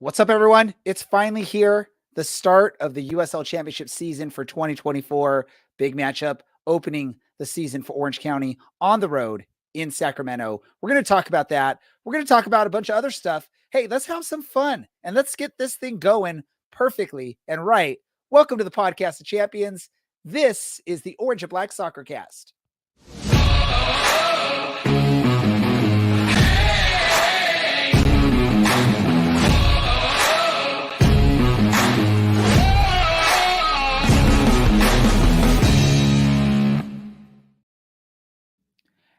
What's up, everyone? It's finally here. The start of the USL Championship season for 2024. Big matchup opening the season for Orange County on the road in Sacramento. We're going to talk about that. We're going to talk about a bunch of other stuff. Hey, let's have some fun and let's get this thing going perfectly and right. Welcome to the Podcast of Champions. This is the Orange and Black Soccer Cast.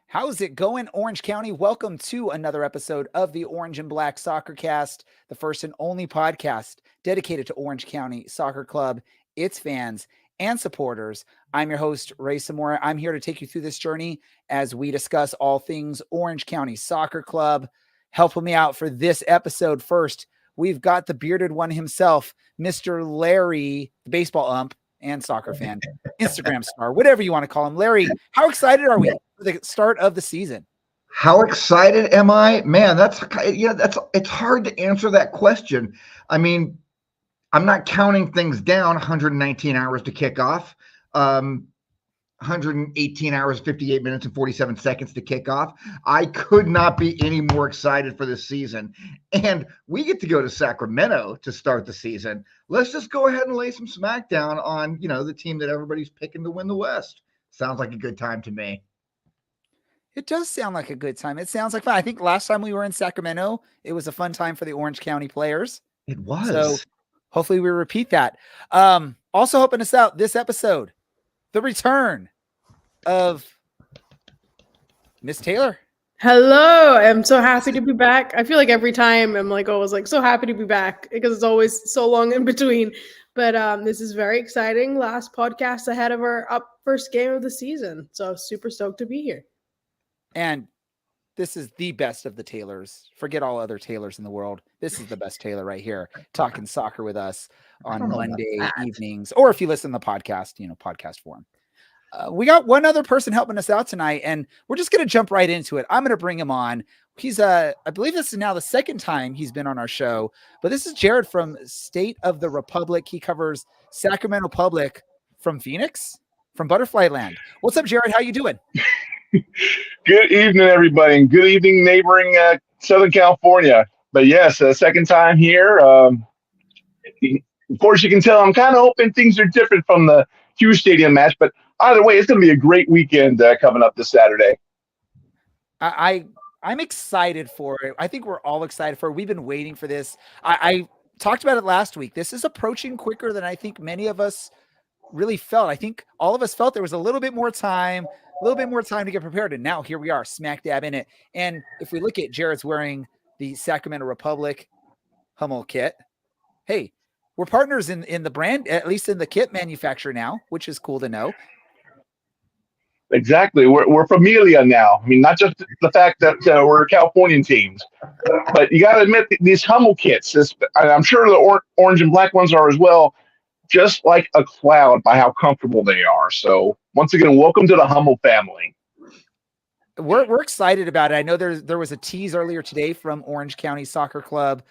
How's it going, Orange County? Welcome to another episode of the Orange and Black Soccer Cast, the first and only podcast dedicated to Orange County Soccer Club, its fans, and supporters. I'm your host, Ray Samora. I'm here to take you through this journey as we discuss all things Orange County Soccer Club. Helping me out for this episode first, we've got the bearded one himself, Mr. Larry, the baseball ump and soccer fan, Instagram star, whatever you want to call him. Larry, how excited are we for the start of the season? How excited am I? Man, it's hard to answer that question. I mean, I'm not counting things down. 119 hours to kick off, 118 hours, 58 minutes, and 47 seconds to kick off. I could not be any more excited for this season. And we get to go to Sacramento to start the season. Let's just go ahead and lay some smackdown on, the team that everybody's picking to win the West. Sounds like a good time to me. It does sound like a good time. It sounds like fun. I think last time we were in Sacramento, it was a fun time for the Orange County players. It was. So hopefully we repeat that. Also helping us out this episode, the return of Miss Taylor. Hello. I'm so happy to be back. I feel like every time I'm always so happy to be back because it's always so long in between. But this is very exciting. Last podcast ahead of our first game of the season. So super stoked to be here. And this is the best of the Taylors. Forget all other Taylors in the world. This is the best Taylor right here, talking soccer with us on Monday evenings. Or if you listen to the podcast, podcast form. We got one other person helping us out tonight, and we're just going to jump right into it. I'm going to bring him on. He's, I believe this is now the second time he's been on our show, but this is Jared from State of the Republic. He covers Sacramento Public from Phoenix, from Butterfly Land. What's up, Jared? How you doing? Good evening, everybody, and good evening, neighboring Southern California. But yes, second time here. Of course, you can tell I'm kind of hoping things are different from the Hughes Stadium match, but either way, it's going to be a great weekend coming up this Saturday. I'm excited for it. I think we're all excited for it. We've been waiting for this. I talked about it last week. This is approaching quicker than I think many of us really felt. I think all of us felt there was a little bit more time to get prepared. And now here we are, smack dab in it. And if we look at Jared's wearing the Sacramento Republic Hummel kit, hey, we're partners in the brand, at least in the kit manufacturer now, which is cool to know. Exactly. We're familia now. I mean, not just the fact that we're Californian teams, but you got to admit these Hummel kits, I'm sure the orange and black ones are as well, just like a cloud by how comfortable they are. So once again, welcome to the Hummel family. We're excited about it. I know there was a tease earlier today from Orange County Soccer Club.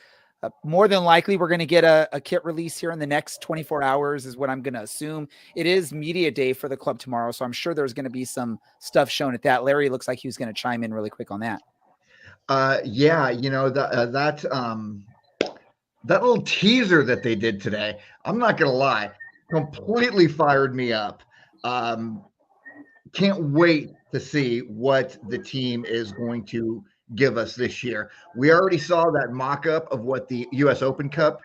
More than likely, we're going to get a kit release here in the next 24 hours is what I'm going to assume. It is media day for the club tomorrow, so I'm sure there's going to be some stuff shown at that. Larry looks like he was going to chime in really quick on that. That little teaser that they did today, I'm not going to lie, completely fired me up. Can't wait to see what the team is going to give us this year. We already saw that mock-up of what the U.S. Open Cup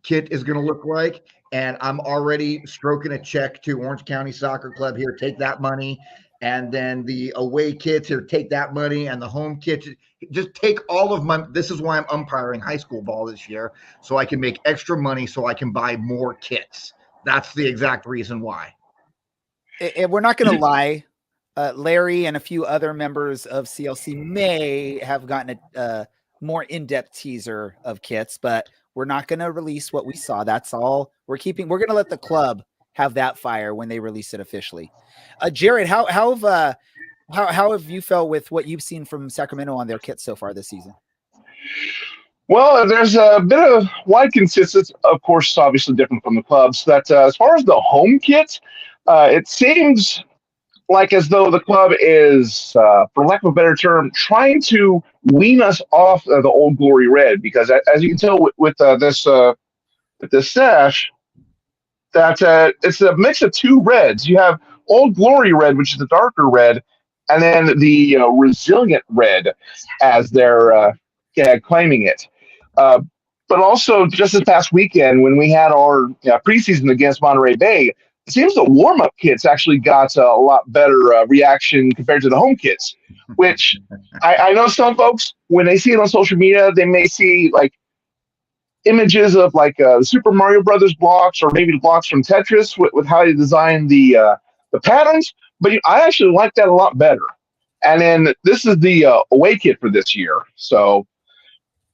kit is going to look like, and I'm already stroking a check to Orange County Soccer Club here. Take that money, and then the away kits here, take that money, and the home kits. Just take all of my – this is why I'm umpiring high school ball this year, so I can make extra money so I can buy more kits. That's the exact reason why. And we're not going to lie. Larry and a few other members of CLC may have gotten a more in-depth teaser of kits, but we're not going to release what we saw. That's all we're keeping. We're going to let the club have that fire when they release it officially. Jared, how have you felt with what you've seen from Sacramento on their kits so far this season? Well, there's a bit of wide consistency. Of course, it's obviously different from the clubs. That as far as the home kit, it seems like as though the club is, for lack of a better term, trying to wean us off the old glory red. Because as you can tell with this sash, that it's a mix of two reds. You have Old Glory red, which is the darker red, and then the resilient red, as they're claiming it. Uh, but also, just this past weekend, when we had our preseason against Monterey Bay, it seems the warm-up kits actually got a lot better reaction compared to the home kits, which I know some folks, when they see it on social media, they may see like images of like the Super Mario Brothers blocks, or maybe the blocks from Tetris with how you design the patterns. But I actually like that a lot better. And then this is the away kit for this year, so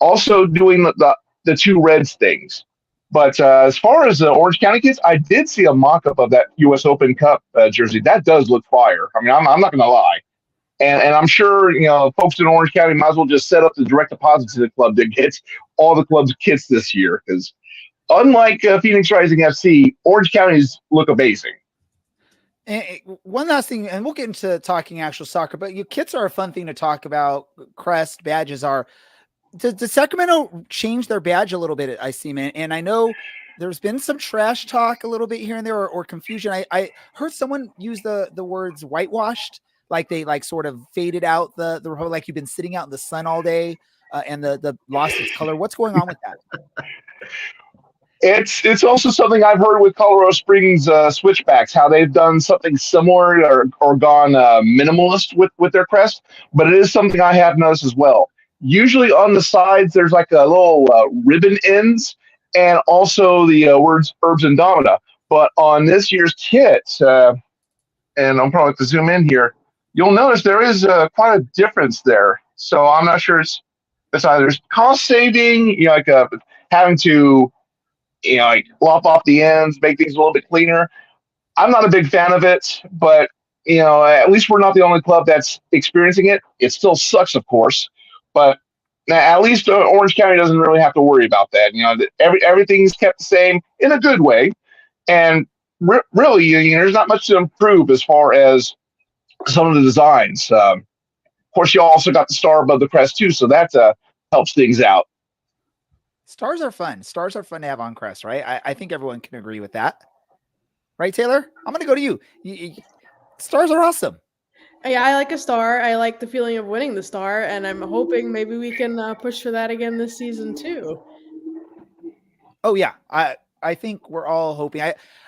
also doing the two reds things. But as far as the Orange County kits, I did see a mock-up of that U.S. Open Cup jersey. That does look fire. I mean, I'm not going to lie. And I'm sure, folks in Orange County might as well just set up the direct deposit to the club that gets all the club's kits this year. Because unlike Phoenix Rising FC, Orange County's look amazing. And one last thing, and we'll get into talking actual soccer, but your kits are a fun thing to talk about. Crest badges are. Does Sacramento change their badge a little bit? I see, man. And I know there's been some trash talk a little bit here and there, or confusion. I heard someone use the words whitewashed, like they like sort of faded out the like you've been sitting out in the sun all day and the lost its color. What's going on with that? It's also something I've heard with Colorado Springs switchbacks, how they've done something similar or gone minimalist with their crest, but it is something I have noticed as well. Usually on the sides, there's like a little ribbon ends, and also the words Herbs and Domina. But on this year's kit, and I'm probably have to zoom in here, you'll notice there is quite a difference there. So I'm not sure it's either cost saving, like having to, like lop off the ends, make things a little bit cleaner. I'm not a big fan of it, but at least we're not the only club that's experiencing it. It still sucks, of course, but at least Orange County doesn't really have to worry about that. Everything's kept the same in a good way, and really, there's not much to improve as far as some of the designs. Of course, you also got the star above the crest too, so that helps things out. Stars are fun. Stars are fun to have on crest, right? I think everyone can agree with that. Right, Taylor? I'm going to go to you. Stars are awesome. Yeah, I like a star. I like the feeling of winning the star, and I'm hoping maybe we can push for that again this season too. Oh, yeah. I think we're all hoping.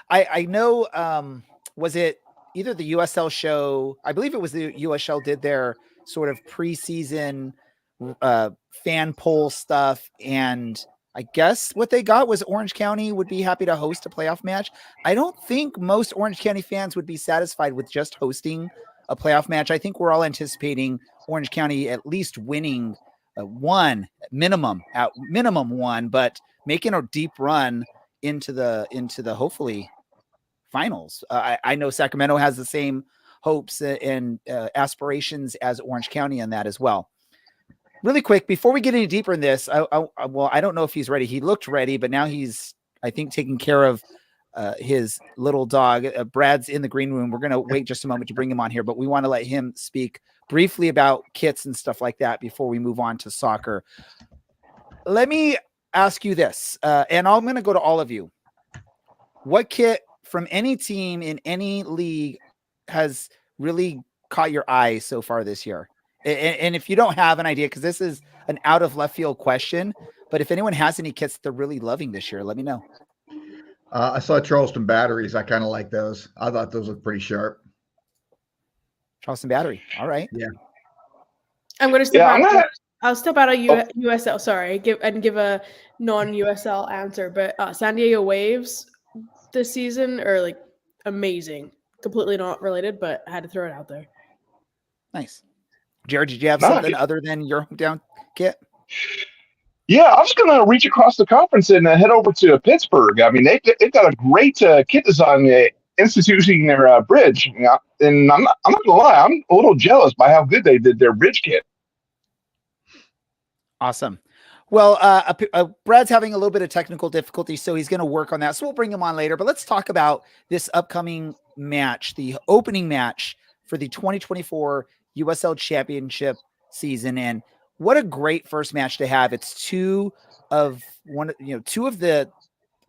I know, was it either the USL show? I believe it was the USL did their sort of preseason fan poll stuff, and I guess what they got was Orange County would be happy to host a playoff match. I don't think most Orange County fans would be satisfied with just hosting a playoff match. I think we're all anticipating Orange County at least winning minimum one, but making a deep run into the hopefully finals. I know Sacramento has the same hopes and aspirations as Orange County in that as well. Really quick, before we get any deeper in this, I don't know if he's ready. He looked ready, but now he's, I think, taking care of his little dog. Brad's in the green room. We're going to wait just a moment to bring him on here, but we want to let him speak briefly about kits and stuff like that before we move on to soccer. Let me ask you this, and I'm going to go to all of you. What kit from any team in any league has really caught your eye so far this year? And if you don't have an idea, because this is an out of left field question, but if anyone has any kits they're really loving this year, let me know. I saw Charleston batteries. I kind of like those. I thought those looked pretty sharp. Charleston battery. All right. Yeah. I'm going to step out. I'll step out of USL. Sorry, give a non-USL answer, but San Diego Waves this season are like amazing. Completely not related, but I had to throw it out there. Nice. Jared, did you have something other than your hometown kit? Yeah, I was going to reach across the conference and head over to Pittsburgh. I mean, they've got a great kit design instituting their bridge. And I'm not going to lie, I'm a little jealous by how good they did their bridge kit. Awesome. Well, Brad's having a little bit of technical difficulty, so he's going to work on that. So we'll bring him on later. But let's talk about this upcoming match, the opening match for the 2024 USL Championship season. And what a great first match to have. It's two of the,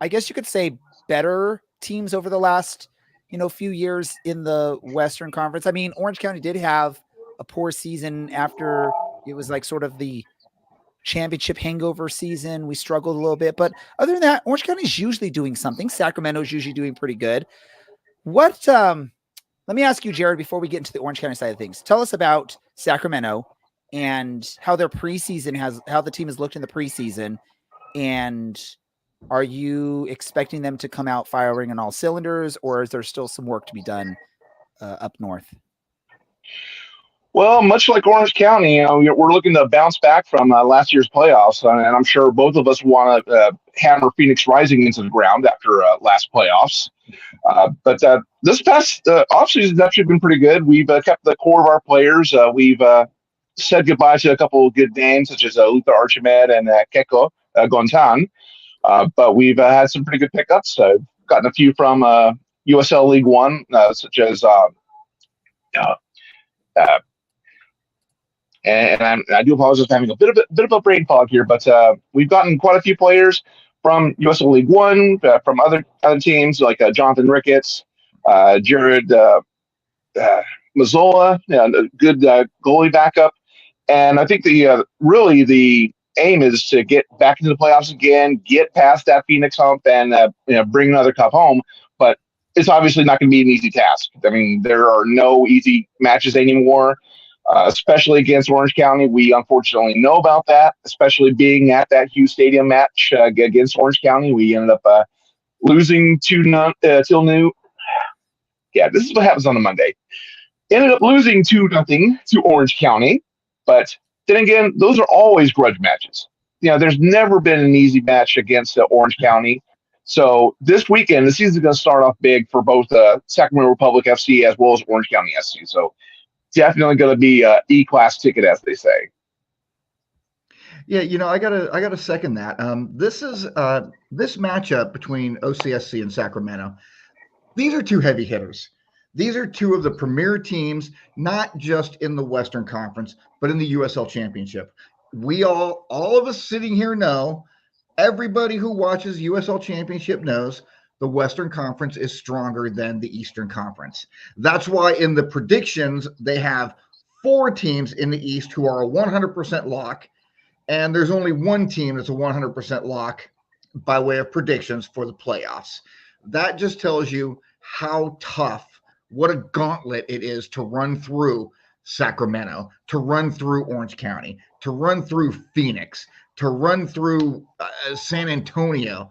I guess you could say, better teams over the last, few years in the Western Conference. I mean, Orange County did have a poor season after it was like sort of the championship hangover season. We struggled a little bit, but other than that, Orange County is usually doing something. Sacramento's usually doing pretty good. Let me ask you, Jared, before we get into the Orange County side of things, tell us about Sacramento and how their preseason how the team has looked in the preseason. And are you expecting them to come out firing on all cylinders, or is there still some work to be done up north? Well, much like Orange County, we're looking to bounce back from last year's playoffs, and I'm sure both of us want to hammer Phoenix Rising into the ground after last playoffs. But this past offseason has actually been pretty good. We've kept the core of our players. We've said goodbye to a couple of good names, such as Luther Archimed and Keko Gontan. But we've had some pretty good pickups. Gotten a few from USL League One, such as and I do apologize for having a bit of a brain fog here, but we've gotten quite a few players from USL League One, from other teams like Jonathan Ricketts, Jared Mazzola, a good goalie backup, and I think really the aim is to get back into the playoffs again, get past that Phoenix hump, and bring another cup home. But it's obviously not going to be an easy task. I mean, there are no easy matches anymore. Especially against Orange County. We unfortunately know about that, especially being at that Hughes Stadium match against Orange County. We ended up losing 2-0 till new. Yeah, this is what happens on a Monday. Ended up losing 2-0 to Orange County, but then again, those are always grudge matches. There's never been an easy match against Orange County. So this weekend, the season's going to start off big for both Sacramento Republic FC as well as Orange County SC. So definitely going to be a E-class ticket, as they say. Yeah, I gotta second that. This matchup between OCSC and Sacramento. These are two heavy hitters. These are two of the premier teams, not just in the Western Conference, but in the USL Championship. We all of us sitting here know, everybody who watches USL Championship knows, the Western Conference is stronger than the Eastern Conference. That's why in the predictions, they have 4 teams in the East who are a 100% lock, and there's only one team that's a 100% lock by way of predictions for the playoffs. That just tells you how tough, what a gauntlet it is to run through Sacramento, to run through Orange County, to run through Phoenix, to run through San Antonio.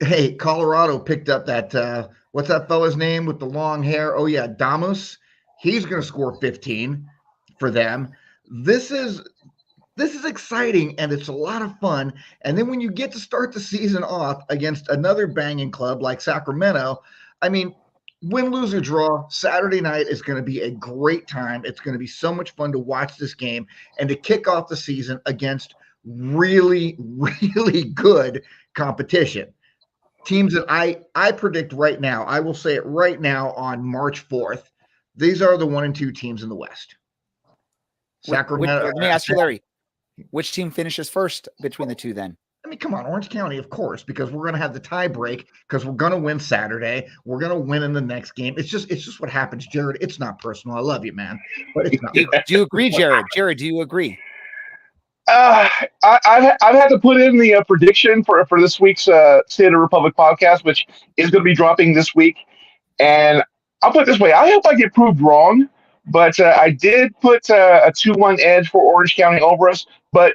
Hey, Colorado picked up that, what's that fella's name with the long hair? Oh, yeah, Damus. He's going to score 15 for them. This is exciting, and it's a lot of fun. And then when you get to start the season off against another banging club like Sacramento, I mean, win, lose, or draw, Saturday night is going to be a great time. It's going to be so much fun to watch this game and to kick off the season against really, really good competition. Teams that I predict right now, I will say it right now on March 4th, these are the 1 and 2 teams in the West. Sacramento. Let me ask you, Larry, which team finishes first between the two then? I mean, come on, Orange County, of course, because we're going to have the tie break because we're going to win Saturday. We're going to win in the next game. It's just what happens, Jared. It's not personal. I love you, man. But it's not. Do you agree, Jared? Jared, do you agree? I've had to put in the prediction for this week's State of the Republic podcast, which is going to be dropping this week. And I'll put it this way. I hope I get proved wrong, but I did put a 2-1 edge for Orange County over us. But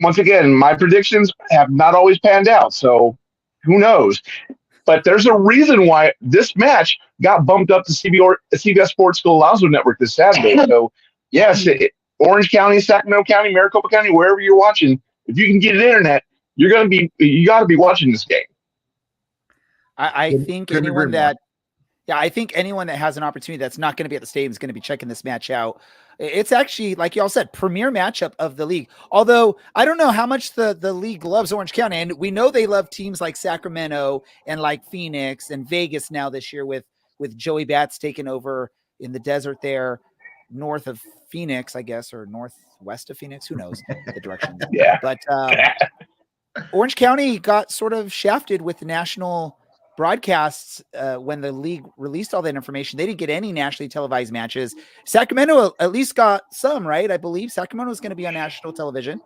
once again, my predictions have not always panned out, so who knows? But there's a reason why this match got bumped up to CBS Sports Golazo Network this Saturday. So, yes, Orange County, Sacramento County, Maricopa County, wherever you're watching, if you can get an internet, you got to be watching this game. I think anyone that Yeah, I think anyone that has an opportunity that's not going to be at the stadium is going to be checking this match out. It's actually, like y'all said, premier matchup of the league. Although I don't know how much the league loves Orange County, and we know they love teams like Sacramento and like Phoenix and Vegas now this year with Joey Bats taking over in the desert there, north of Phoenix, I guess, or northwest of Phoenix. Who knows the directions? Yeah. But Orange County got sort of shafted with the national broadcasts when the league released all that information. They didn't get any nationally televised matches. Sacramento at least got some, right? I believe Sacramento is going to be on national television.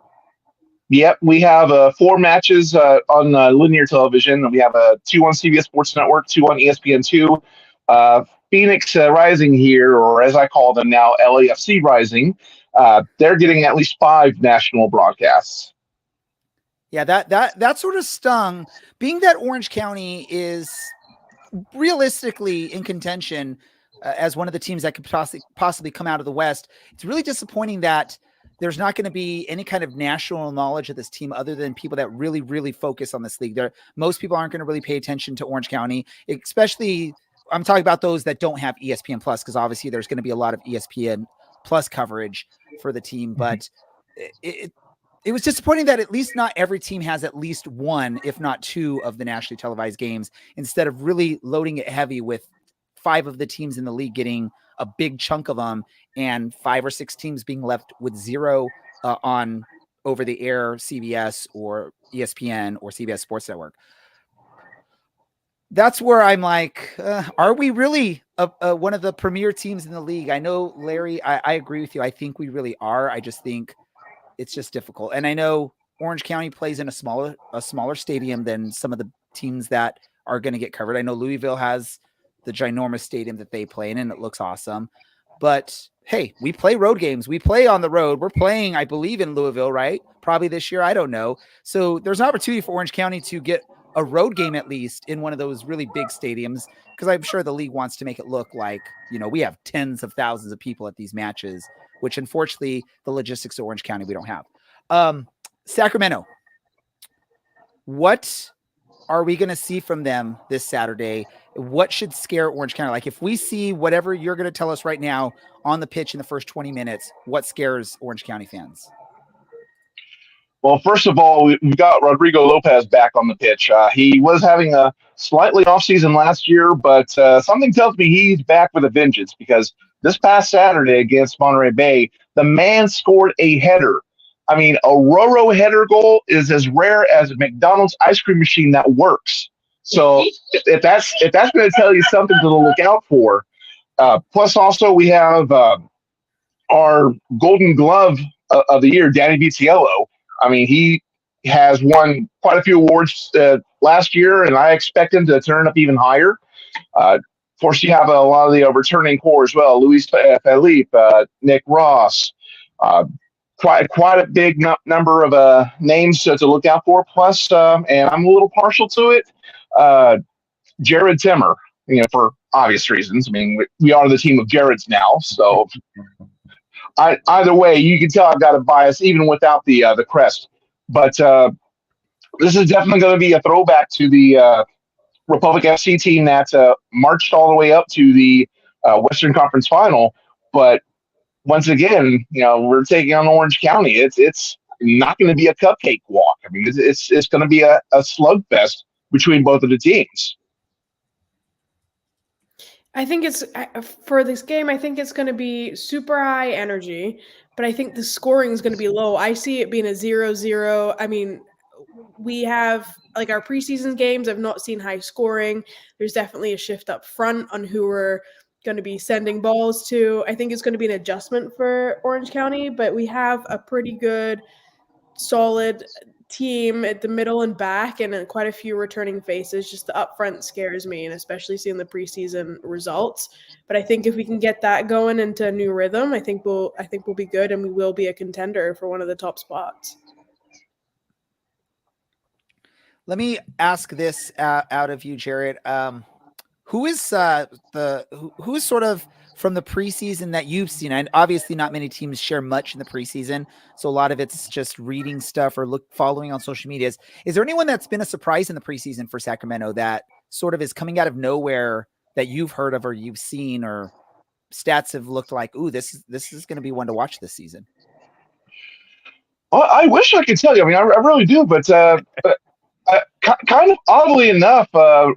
Yep, we have 4 matches on linear television. We have 2 on CBS Sports Network, 2 on ESPN2. Phoenix Rising here, or as I call them now, LAFC Rising, they're getting at least 5 national broadcasts. Yeah, that sort of stung. Being that Orange County is realistically in contention as one of the teams that could possibly come out of the West, it's really disappointing that there's not going to be any kind of national knowledge of this team other than people that really, really focus on this league. Most people aren't going to really pay attention to Orange County, especially I'm talking about those that don't have ESPN Plus, because obviously there's going to be a lot of ESPN Plus coverage for the team. But it was disappointing that at least not every team has at least one, if not 2 of the nationally televised games, instead of really loading it heavy with 5 of the teams in the league getting a big chunk of them and 5 or 6 teams being left with 0 on over the air CBS or ESPN or CBS Sports Network. That's where I'm like, are we really one of the premier teams in the league? I know, Larry, I agree with you. I think we really are. I just think it's just difficult. And I know Orange County plays in a smaller stadium than some of the teams that are going to get covered. I know Louisville has the ginormous stadium that they play in, and it looks awesome. But hey, we play road games. We play on the road. We're playing, I believe, in Louisville, right? Probably this year. I don't know. So there's an opportunity for Orange County to get a road game at least in one of those really big stadiums, because I'm sure the league wants to make it look like, we have tens of thousands of people at these matches, which unfortunately the logistics of Orange County we don't have. Sacramento, what are we going to see from them this Saturday? What should scare Orange County? Like if we see whatever you're going to tell us right now on the pitch in the first 20 minutes, what scares Orange County fans? Well, first of all, we've got Rodrigo Lopez back on the pitch. He was having a slightly off season last year, but something tells me he's back with a vengeance, because this past Saturday against Monterey Bay, the man scored a header. I mean, a Roro header goal is as rare as a McDonald's ice cream machine that works. So if that's going to tell you something to look out for. Plus, also we have our Golden Glove of the year, Danny Vitiello. I mean, he has won quite a few awards last year, and I expect him to turn up even higher. Of course, you have a lot of the returning core as well. Luis Felipe, Nick Ross, quite a big number of names to look out for. Plus, and I'm a little partial to it, Jared Timmer, for obvious reasons. I mean, we are the team of Jareds now, so either way, you can tell I've got a bias even without the crest. But this is definitely going to be a throwback to the Republic FC team that marched all the way up to the Western Conference Final. But once again, we're taking on Orange County. It's not going to be a cupcake walk. I mean, it's going to be a slugfest between both of the teams. I think it's for this game, I think it's going to be super high energy, but I think the scoring is going to be low. I see it being a 0-0. I mean, we have like our preseason games, I've not seen high scoring. There's definitely a shift up front on who we're going to be sending balls to. I think it's going to be an adjustment for Orange County, but we have a pretty good, solid team at the middle and back, and quite a few returning faces. Just the upfront scares me, and especially seeing the preseason results. But I think if we can get that going into a new rhythm, I think we'll be good, and we will be a contender for one of the top spots. Let me ask this out of you, Jared. Who is who is sort of from the preseason that you've seen? And obviously not many teams share much in the preseason, so a lot of it's just reading stuff or following on social media. Is there anyone that's been a surprise in the preseason for Sacramento that sort of is coming out of nowhere that you've heard of or you've seen or stats have looked like, ooh, this is going to be one to watch this season? Well, I wish I could tell you. I mean, I really do, but kind of oddly enough,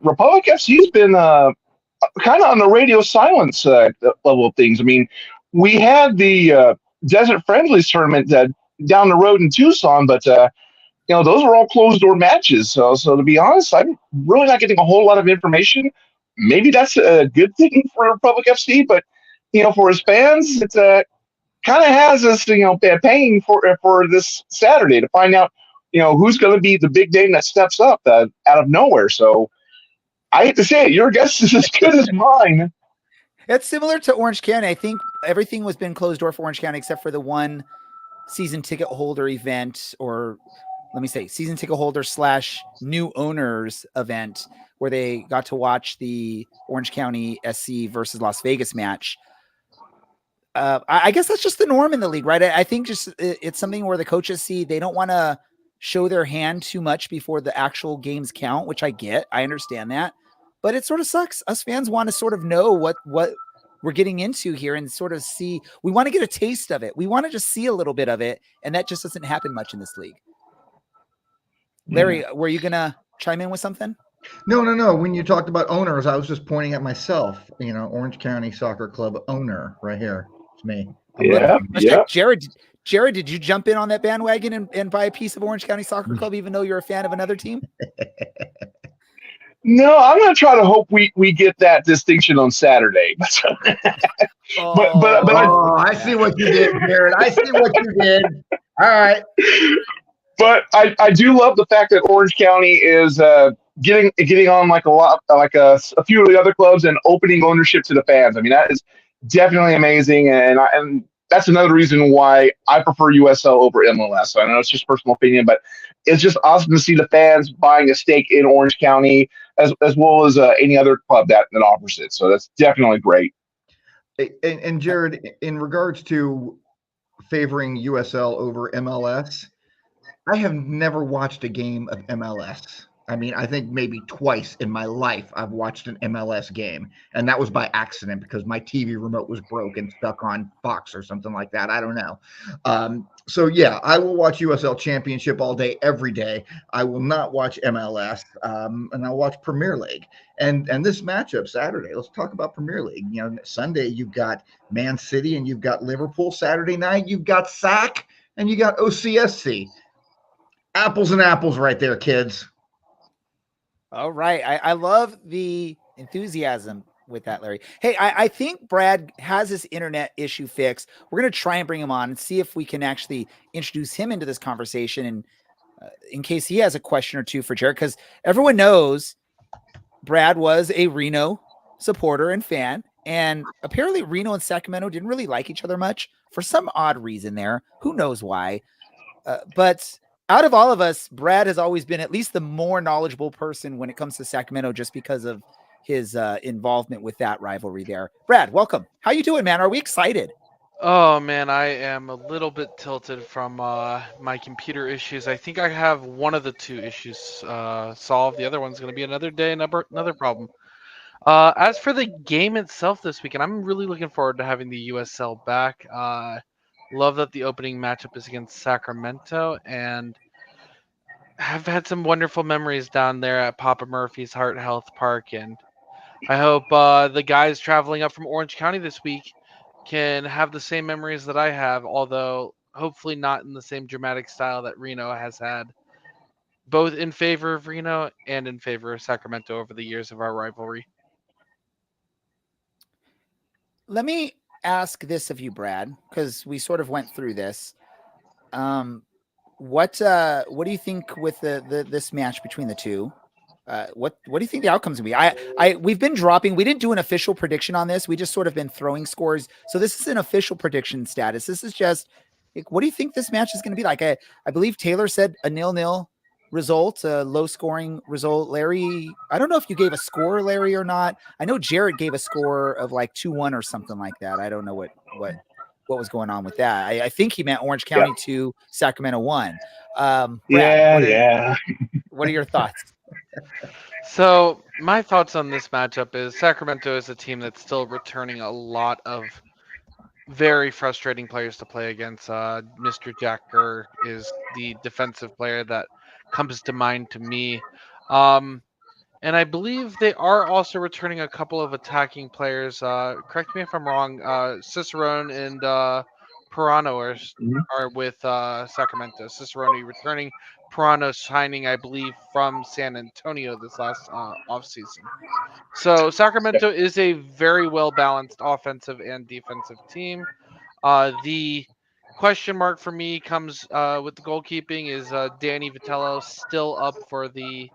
Republic FC's been kind of on the radio silence level of things. I mean, we had the Desert Friendlies tournament down the road in Tucson, but those were all closed door matches. So to be honest, I'm really not getting a whole lot of information. Maybe that's a good thing for Republic FC, but for his fans, it's kind of has us paying for this Saturday to find out who's going to be the big name that steps up out of nowhere. So I hate to say it, your guess is as good as mine. It's similar to Orange County. I think everything was been closed door for Orange County except for the one season ticket holder event, or let me say season ticket holder / new owners event, where they got to watch the Orange County SC versus Las Vegas match. I guess that's just the norm in the league, right? I think just it's something where the coaches see they don't want to show their hand too much before the actual games count, which I get. I understand that, but it sort of sucks. Us fans want to sort of know what we're getting into here and sort of see. We want to get a taste of it. We want to just see a little bit of it, and that just doesn't happen much in this league. Larry, were you gonna chime in with something? No. When you talked about owners, I was just pointing at myself. Orange County Soccer Club owner right here. It's me. Yeah. Jared, did you jump in on that bandwagon and buy a piece of Orange County Soccer Club, even though you're a fan of another team? No, I'm going to try to hope we get that distinction on Saturday. but I see what you did, Jared. I see what you did. All right. But I do love the fact that Orange County is getting on like a few of the other clubs and opening ownership to the fans. I mean, that is definitely amazing, and that's another reason why I prefer USL over MLS. So I know it's just personal opinion, but it's just awesome to see the fans buying a stake in Orange County as well as any other club that offers it. So that's definitely great. And Jared, in regards to favoring USL over MLS, I have never watched a game of MLS. I mean, I think maybe twice in my life I've watched an MLS game, and that was by accident because my TV remote was broken, stuck on Fox or something like that. I don't know. So yeah, I will watch USL Championship all day, every day. I will not watch MLS, and I'll watch Premier League. And this matchup Saturday, let's talk about Premier League. Sunday you've got Man City and you've got Liverpool. Saturday night you've got SAC and you got OCSC. Apples and apples right there, kids. All right. I love the enthusiasm with that, Larry. Hey, I think Brad has this internet issue fixed. We're going to try and bring him on and see if we can actually introduce him into this conversation, and in case he has a question or two for Jared, because everyone knows Brad was a Reno supporter and fan, and apparently Reno and Sacramento didn't really like each other much for some odd reason there. Who knows why? But out of all of us, Brad has always been at least the more knowledgeable person when it comes to Sacramento, just because of his involvement with that rivalry there. Brad, welcome. How you doing, man? Are we excited? Oh, man, I am a little bit tilted from my computer issues. I think I have one of the two issues solved. The other one's going to be another day, another problem. As for the game itself this weekend, I'm really looking forward to having the USL back. Love that the opening matchup is against Sacramento, and have had some wonderful memories down there at Papa Murphy's Heart Health Park, and I hope the guys traveling up from Orange County this week can have the same memories that I have, although hopefully not in the same dramatic style that Reno has had, both in favor of Reno and in favor of Sacramento over the years of our rivalry. Let me ask this of you, Brad, because we sort of went through this. What do you think with this match between the two? What do you think the outcome's gonna be? We've been dropping. We didn't do an official prediction on this. We just sort of been throwing scores. So this is an official prediction status. This is just like, what do you think this match is going to be like? I believe Taylor said a 0-0 result, a low scoring result. Larry, I don't know if you gave a score, Larry, or not. I know Jared gave a score of like 2-1 or something like that. I don't know what was going on with that. I think he meant Orange County 2, Sacramento 1. Brad, Yeah. What are your thoughts? So my thoughts on this matchup is Sacramento is a team that's still returning a lot of very frustrating players to play against. Mr. Jacker is the defensive player that comes to mind to me. And I believe they are also returning a couple of attacking players. Correct me if I'm wrong. Cicerone and Pirano are with Sacramento. Cicerone returning, Pirano signing, I believe, from San Antonio this last offseason. So Sacramento is a very well balanced offensive and defensive team. The question mark for me comes with the goalkeeping. Is Danny Vitello still up for the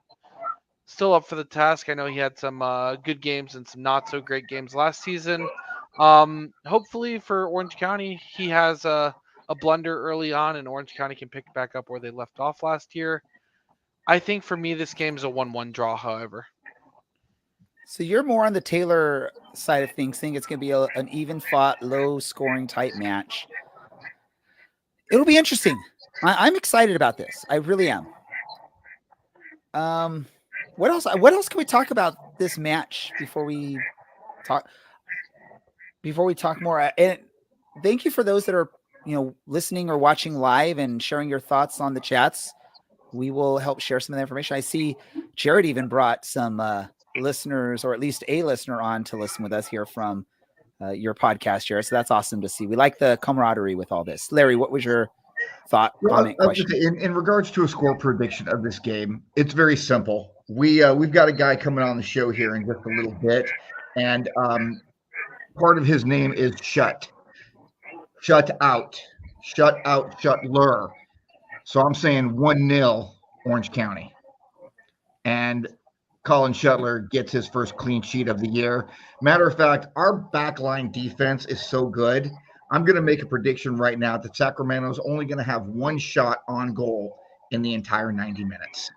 task? I know he had some good games and some not so great games last season. Hopefully for Orange County, he has a blunder early on, and Orange County can pick back up where they left off last year. I think for me, this game's a 1-1 draw, however. So you're more on the Taylor side of things, think it's going to be an even fought, low scoring type match. It'll be interesting. I'm excited about this. I really am. What else can we talk about this match before we talk more? And thank you for those that are, listening or watching live and sharing your thoughts on the chats. We will help share some of the information. I see Jared even brought some listeners, or at least a listener, on to listen with us here from your podcast, Jared. So that's awesome to see. We like the camaraderie with all this. Larry, what was your thought, comment, question? In regards to a score prediction of this game, it's very simple. We've got a guy coming on the show here in just a little bit, and part of his name is Shut Out, Shutler. So I'm saying 1-0 Orange County, and Colin Shutler gets his first clean sheet of the year. Matter of fact, our backline defense is so good. I'm going to make a prediction right now that Sacramento is only going to have one shot on goal in the entire 90 minutes.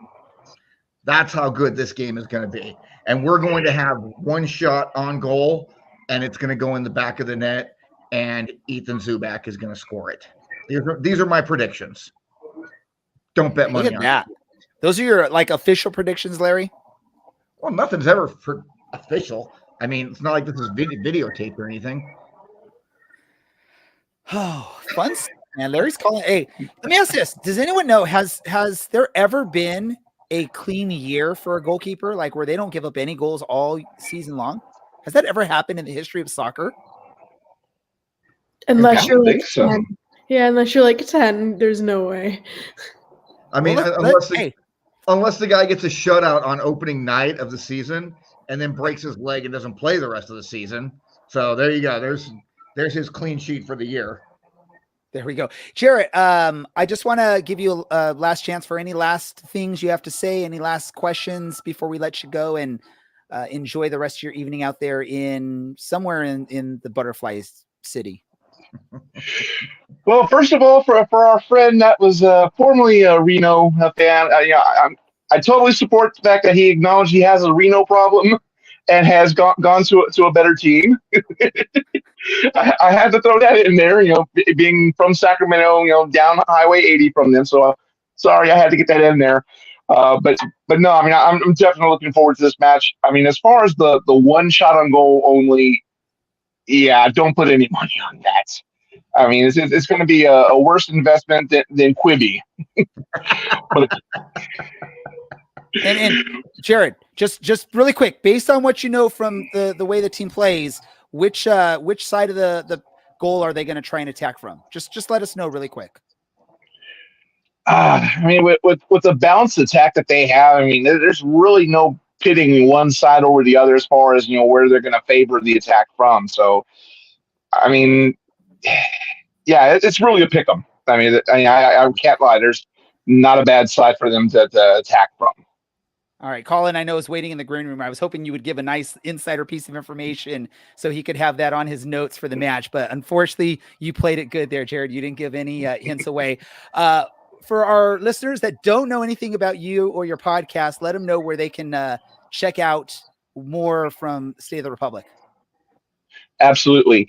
That's how good this game is going to be. And we're going to have one shot on goal, and it's going to go in the back of the net, and Ethan Zubak is going to score it. These are my predictions. Don't bet money on that. Those are your official predictions, Larry? Well, nothing's ever official. I mean, it's not like this is videotaped or anything. Oh, fun, man. Larry's calling. Hey, let me ask this. Does anyone know, has there ever been a clean year for a goalkeeper, where they don't give up any goals all season long? Has that ever happened in the history of soccer? Unless you're 10. Yeah, unless you're 10, there's no way. I mean, unless the guy gets a shutout on opening night of the season and then breaks his leg and doesn't play the rest of the season. So there you go. There's his clean sheet for the year. There we go. Jared, I just want to give you a last chance for any last things you have to say, any last questions before we let you go and enjoy the rest of your evening out there somewhere in the Butterfly City. Well, first of all, for our friend that was formerly a Reno fan, I totally support the fact that he acknowledged he has a Reno problem and has gone to a better team. I had to throw that in there, being from Sacramento, down Highway 80 from them. So sorry, I had to get that in there. But no, I mean, I'm definitely looking forward to this match. I mean, as far as the one shot on goal only, yeah, don't put any money on that. I mean, it's going to be a worse investment than Quibi. And Jared, just really quick, based on what you know from the way the team plays, which side of the goal are they going to try and attack from? Just let us know really quick. I mean, with the balanced attack that they have, I mean, there's really no pitting one side over the other as far as where they're going to favor the attack from. So, I mean, yeah, it's really a pick 'em. I mean, I can't lie. There's not a bad side for them to attack from. All right, Colin, I know is waiting in the green room. I was hoping you would give a nice insider piece of information so he could have that on his notes for the match. But unfortunately, you played it good there, Jared. You didn't give any hints away. For our listeners that don't know anything about you or your podcast, let them know where they can check out more from State of the Republic. Absolutely.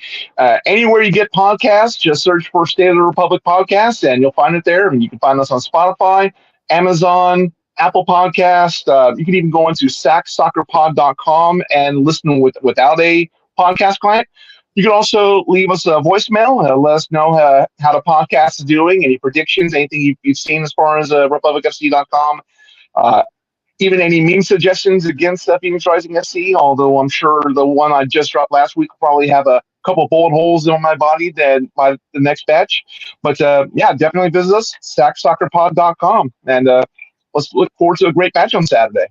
Anywhere you get podcasts, just search for State of the Republic podcast and you'll find it there. And you can find us on Spotify, Amazon, Apple Podcast. You can even go into sacsoccerpod.com and listen without a podcast client. You can also leave us a voicemail. Let us know how the podcast is doing, any predictions, anything you've seen as far as republicfc.com. Even any meme suggestions against Phoenix Rising FC, although I'm sure the one I just dropped last week will probably have a couple bullet holes on my body by the next batch. But yeah, definitely visit us, sacsoccerpod.com. And let's look forward to a great match on Saturday.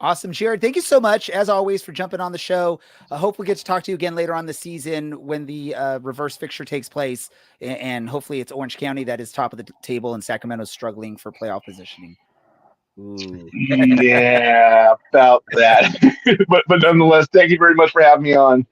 Awesome, Jared. Thank you so much, as always, for jumping on the show. I hope we get to talk to you again later on the season when the reverse fixture takes place. And hopefully it's Orange County that is top of the table and Sacramento's struggling for playoff positioning. Ooh. Yeah, about that. but nonetheless, thank you very much for having me on.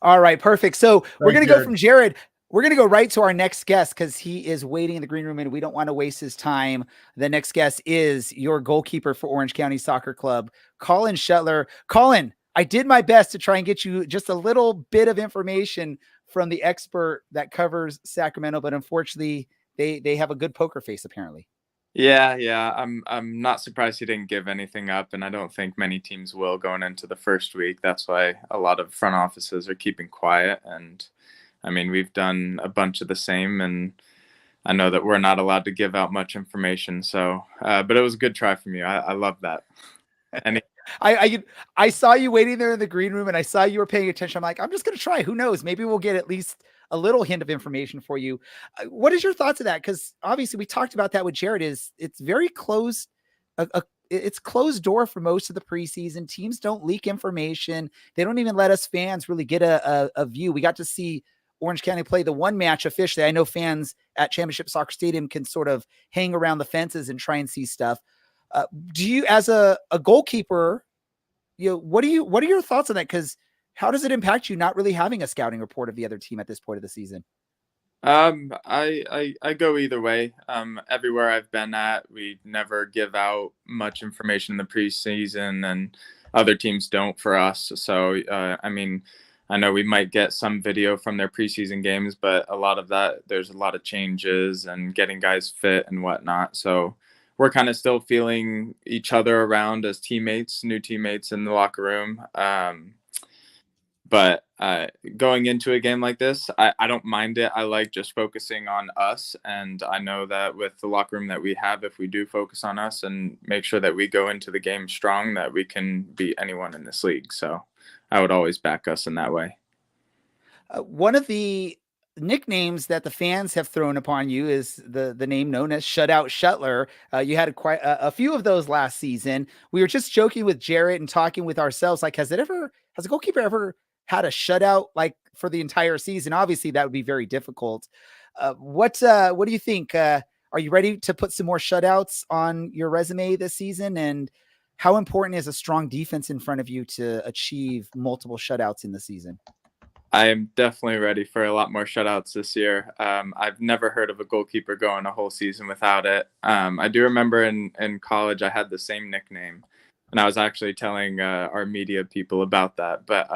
All right, perfect. So we're going to go Jared. from Jared. We're going to go right to our next guest because he is waiting in the green room and we don't want to waste his time. The next guest is your goalkeeper for Orange County Soccer Club, Colin Shutler. Colin, I did my best to try and get you just a little bit of information from the expert that covers Sacramento, but unfortunately they have a good poker face apparently. Yeah. I'm not surprised he didn't give anything up, and I don't think many teams will going into the first week. That's why a lot of front offices are keeping quiet. And I mean, we've done a bunch of the same, and I know that we're not allowed to give out much information. So, but it was a good try from you. I love that. And I saw you waiting there in the green room and I saw you were paying attention. I'm like, I'm just going to try. Who knows? Maybe we'll get at least a little hint of information for you. What is your thoughts of that? Because obviously we talked about that with Jared. It's very closed. It's closed door for most of the preseason. Teams don't leak information. They don't even let us fans really get a view. We got to see Orange County play the one match officially. I know fans at Championship Soccer Stadium can sort of hang around the fences and try and see stuff. Do you, as a goalkeeper, what are your thoughts on that? Because how does it impact you not really having a scouting report of the other team at this point of the season? I go either way. Everywhere I've been at, we never give out much information in the preseason, and other teams don't for us. So, I mean, I know we might get some video from their preseason games, but a lot of that, there's a lot of changes and getting guys fit and whatnot. So we're kind of still feeling each other around as teammates, new teammates in the locker room. But going into a game like this, I don't mind it. I like just focusing on us. And I know that with the locker room that we have, if we do focus on us and make sure that we go into the game strong, that we can beat anyone in this league. So I would always back us in that way. One of the nicknames that the fans have thrown upon you is the name known as Shutout Shutler. You had quite a few of those last season. We were just joking with Jared and talking with ourselves, like, has a goalkeeper ever had a shutout like for the entire season? Obviously that would be very difficult. What do you think? Are you ready to put some more shutouts on your resume this season? And how important is a strong defense in front of you to achieve multiple shutouts in the season? I am definitely ready for a lot more shutouts this year. I've never heard of a goalkeeper going a whole season without it. I do remember in college, I had the same nickname, and I was actually telling our media people about that. But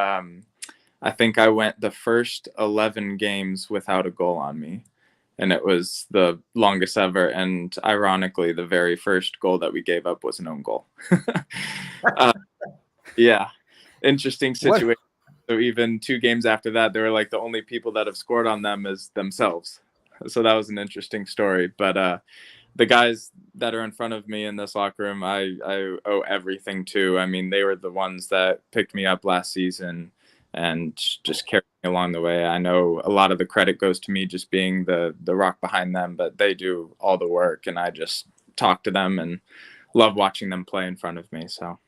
I think I went the first 11 games without a goal on me, and it was the longest ever. And ironically, the very first goal that we gave up was an own goal. Yeah, interesting situation. So even 2 games after that, they were like the only people that have scored on them is themselves. So that was an interesting story. But the guys that are in front of me in this locker room, I owe everything to. I mean, they were the ones that picked me up last season and just carried me along the way. I know a lot of the credit goes to me just being the rock behind them, but they do all the work, and I just talk to them and love watching them play in front of me. So.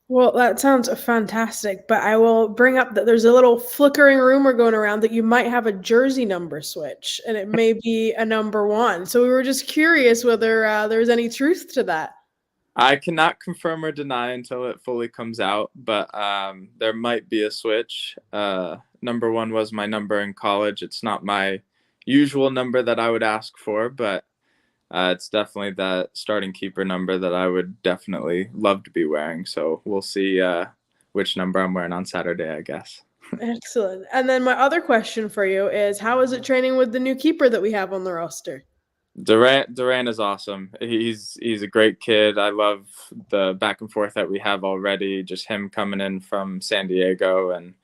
Well, that sounds fantastic, but I will bring up that there's a little flickering rumor going around that you might have a jersey number switch, and it may be a number 1. So we were just curious whether there's any truth to that. I cannot confirm or deny until it fully comes out, but there might be a switch. Number 1 was my number in college. It's not my usual number that I would ask for, but it's definitely that starting keeper number that I would definitely love to be wearing. So we'll see which number I'm wearing on Saturday, I guess. Excellent. And then my other question for you is, how is it training with the new keeper that we have on the roster? Duran is awesome. He's a great kid. I love the back and forth that we have already. Just him coming in from San Diego, and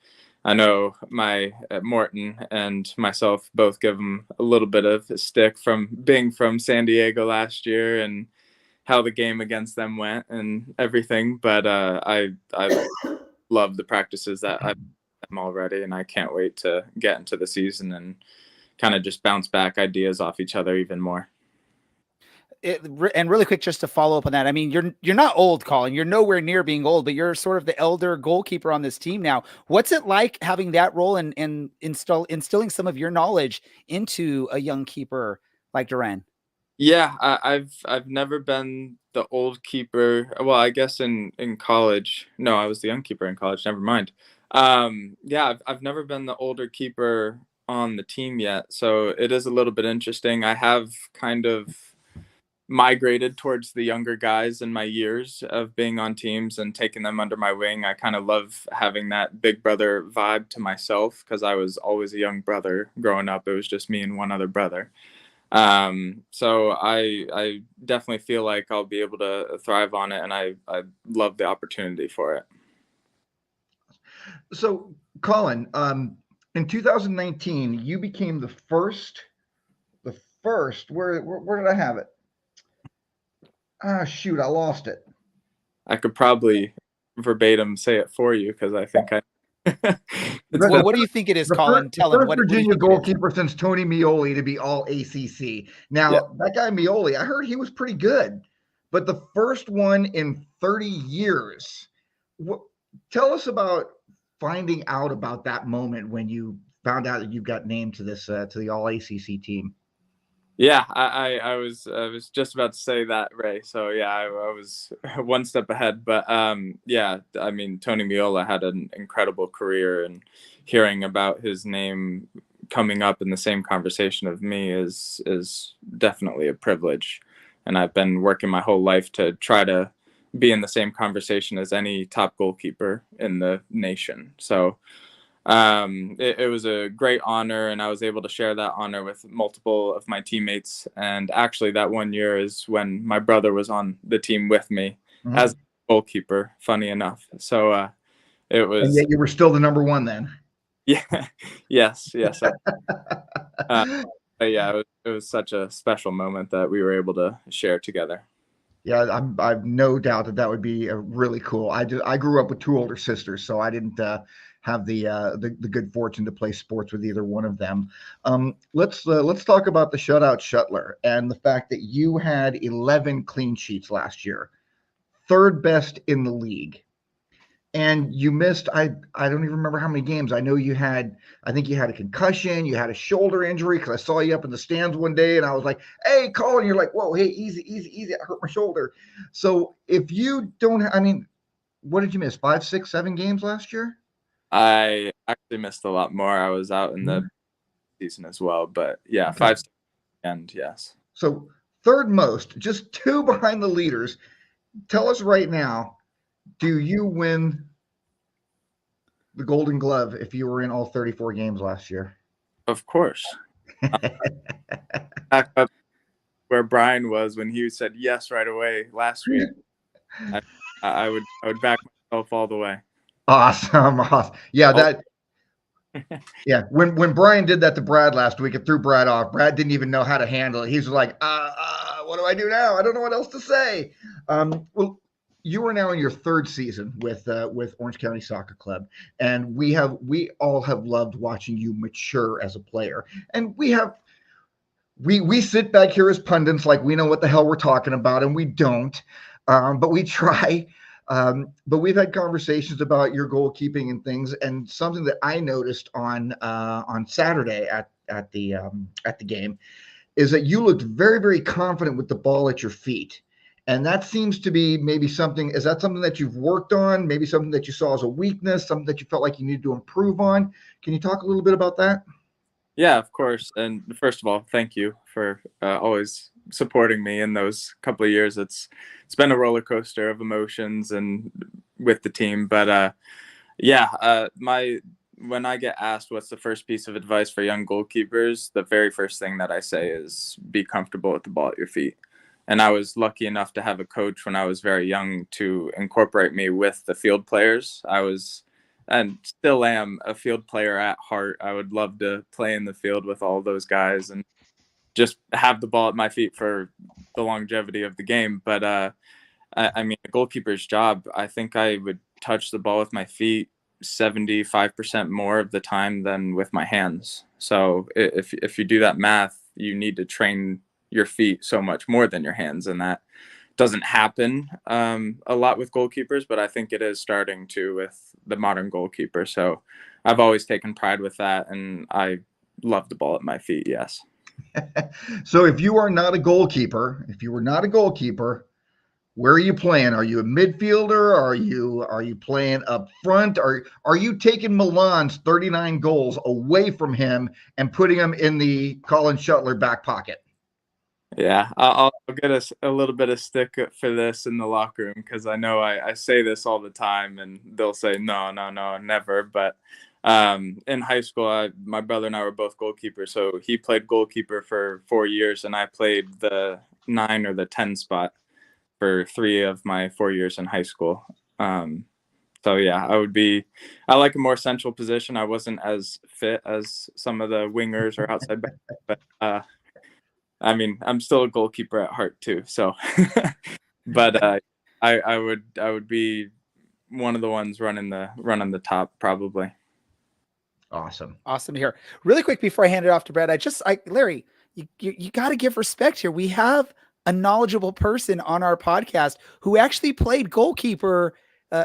I know my Morton and myself both give him a little bit of a stick from being from San Diego last year and how the game against them went and everything. But I love the practices that I've done already, and I can't wait to get into the season and kind of just bounce back ideas off each other even more. And really quick, just to follow up on that, I mean, you're not old, Colin. You're nowhere near being old, but you're sort of the elder goalkeeper on this team now. What's it like having that role and instilling some of your knowledge into a young keeper like Duran? Yeah, I've never been the old keeper. Well, I guess in college. No, I was the young keeper in college. Never mind. Yeah, I've never been the older keeper on the team yet, so it is a little bit interesting. I have kind of migrated towards the younger guys in my years of being on teams and taking them under my wing. I kind of love having that big brother vibe to myself because I was always a young brother growing up. It was just me and one other brother. So I definitely feel like I'll be able to thrive on it, and I love the opportunity for it. So, Colin, in 2019, you became the first. Where did I have it? Ah, shoot, I lost it. I could probably verbatim say it for you because I think I. What do you think it is, Colin? Tell him. What Virginia goalkeeper since Tony Mioli to be all ACC. Now, that guy Mioli, I heard he was pretty good, but the first one in 30 years. Tell us about finding out about that moment when you found out that you got named to this to the all ACC team. Yeah, I was just about to say that, Ray. So yeah, I was one step ahead. But yeah, I mean, Tony Miola had an incredible career, and hearing about his name coming up in the same conversation of me is definitely a privilege. And I've been working my whole life to try to be in the same conversation as any top goalkeeper in the nation. So it was a great honor, and I was able to share that honor with multiple of my teammates. And actually that one year is when my brother was on the team with me as a goalkeeper, funny enough. So it was. And yet you were still the number one then. Yeah. yes. But yeah, it was such a special moment that we were able to share together. Yeah, I've no doubt that would be really cool. I grew up with two older sisters, so I didn't have the good fortune to play sports with either one of them. Let's talk about the shutout Shutler and the fact that you had 11 clean sheets last year, third best in the league. And you missed, I don't even remember how many games. I know I think you had a concussion, you had a shoulder injury, because I saw you up in the stands one day and I was like, hey, Colin, you're like, whoa, hey, easy, I hurt my shoulder. So if you don't, I mean, what did you miss? 5, 6, 7 games last year? I actually missed a lot more. I was out in the season as well, but yeah, okay. 5, 6, and yes. So third most, just 2 behind the leaders. Tell us right now, do you win the Golden Glove if you were in all 34 games last year? Of course. Back up where Brian was when he said yes right away last week. I would back myself all the way. Awesome. Yeah, yeah. When Brian did that to Brad last week, it threw Brad off. Brad didn't even know how to handle it. He was like, what do I do now? I don't know what else to say. Well, you are now in your 3rd season with Orange County Soccer Club, and we all have loved watching you mature as a player. And we sit back here as pundits like we know what the hell we're talking about, and we don't, but we try. But we've had conversations about your goalkeeping and things, and something that I noticed on Saturday at the game is that you looked very, very confident with the ball at your feet. And that seems to be maybe something. Is that something that you've worked on? Maybe something that you saw as a weakness, something that you felt like you needed to improve on? Can you talk a little bit about that? Yeah, of course. And first of all, thank you for always supporting me in those couple of years. It's been a roller coaster of emotions and with the team. But my when I get asked what's the first piece of advice for young goalkeepers, the very first thing that I say is be comfortable with the ball at your feet. And I was lucky enough to have a coach when I was very young to incorporate me with the field players. I was, and still am, a field player at heart. I would love to play in the field with all those guys and just have the ball at my feet for the longevity of the game. But I mean, a goalkeeper's job, I think I would touch the ball with my feet 75% more of the time than with my hands. So if you do that math, you need to train your feet so much more than your hands, and that doesn't happen a lot with goalkeepers, but I think it is starting to with the modern goalkeeper. So I've always taken pride with that, and I love the ball at my feet. Yes. So if you were not a goalkeeper, where are you playing? Are you a midfielder? Are you playing up front? Are you taking Milan's 39 goals away from him and putting him in the Colin Shutler back pocket? Yeah, I'll get a little bit of stick for this in the locker room because I know I say this all the time and they'll say no, never. But in high school, my brother and I were both goalkeepers. So he played goalkeeper for 4 years and I played the 9 or the 10 spot for 3 of my 4 years in high school. So yeah, I like a more central position. I wasn't as fit as some of the wingers or outside back, but I mean, I'm still a goalkeeper at heart too. So, but I would be one of the ones running the top probably. Awesome to hear. Really quick before I hand it off to Brad, Larry, you got to give respect here. We have a knowledgeable person on our podcast who actually played goalkeeper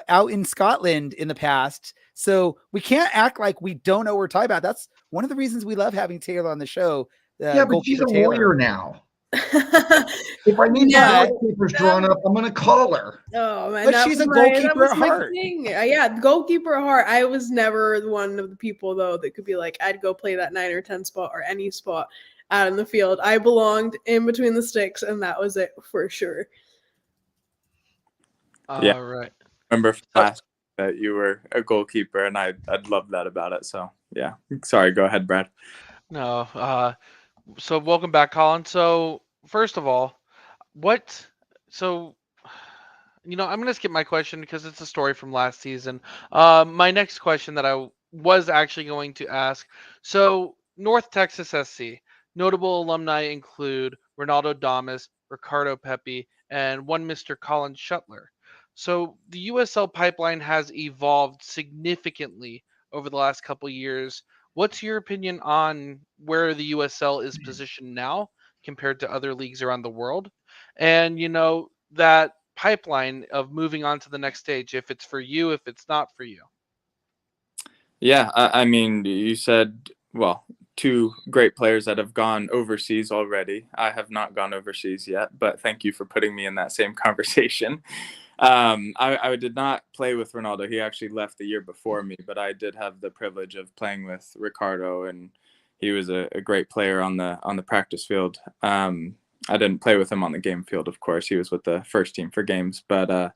out in Scotland in the past. So we can't act like we don't know what we're talking about. That's one of the reasons we love having Taylor on the show. Yeah, but she's a lawyer now. If I need some goalkeepers drawn up, I'm going to call her. Oh man, but she's a goalkeeper at heart. Yeah, goalkeeper at heart. I was never one of the people though that could be like, I'd go play that 9 or 10 spot or any spot out in the field. I belonged in between the sticks, and that was it for sure. Yeah, right. Remember last that you were a goalkeeper, and I'd love that about it. So yeah, sorry. Go ahead, Brad. No. So welcome back, Colin. So first of all, I'm going to skip my question because it's a story from last season. My next question that I was actually going to ask. So North Texas SC, notable alumni include Ronaldo Damas, Ricardo Pepi, and one Mr. Colin Shutler. So the USL pipeline has evolved significantly over the last couple years. What's your opinion on where the USL is positioned now compared to other leagues around the world? And, that pipeline of moving on to the next stage, if it's for you, if it's not for you. Yeah, I mean, you said, 2 great players that have gone overseas already. I have not gone overseas yet, but thank you for putting me in that same conversation. I did not play with Ronaldo. He actually left the year before me, but I did have the privilege of playing with Ricardo, and he was a great player on the practice field. I didn't play with him on the game field, of course. He was with the first team for games, but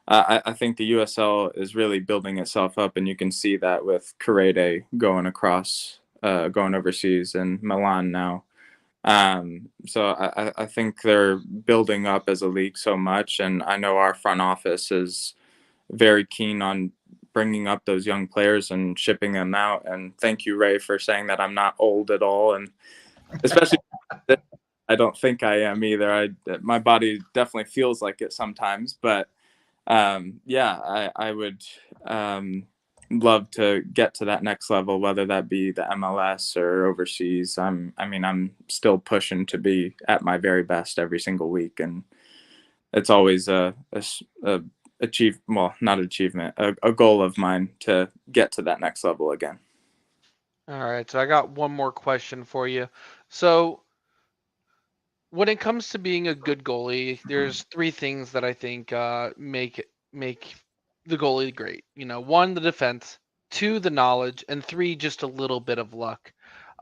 I think the USL is really building itself up, and you can see that with Correde going overseas in Milan now. So I think they're building up as a league so much, and I know our front office is very keen on bringing up those young players and shipping them out. And thank you, Ray, for saying that I'm not old at all, and especially I don't think I am either. My body definitely feels like it sometimes, but yeah, I would love to get to that next level, whether that be the MLS or overseas. I'm still pushing to be at my very best every single week, and it's always a goal of mine to get to that next level again. All right, so I got one more question for you. So when it comes to being a good goalie, there's 3 things that I think make the goalie great. 1, the defense, 2, the knowledge, and 3, just a little bit of luck.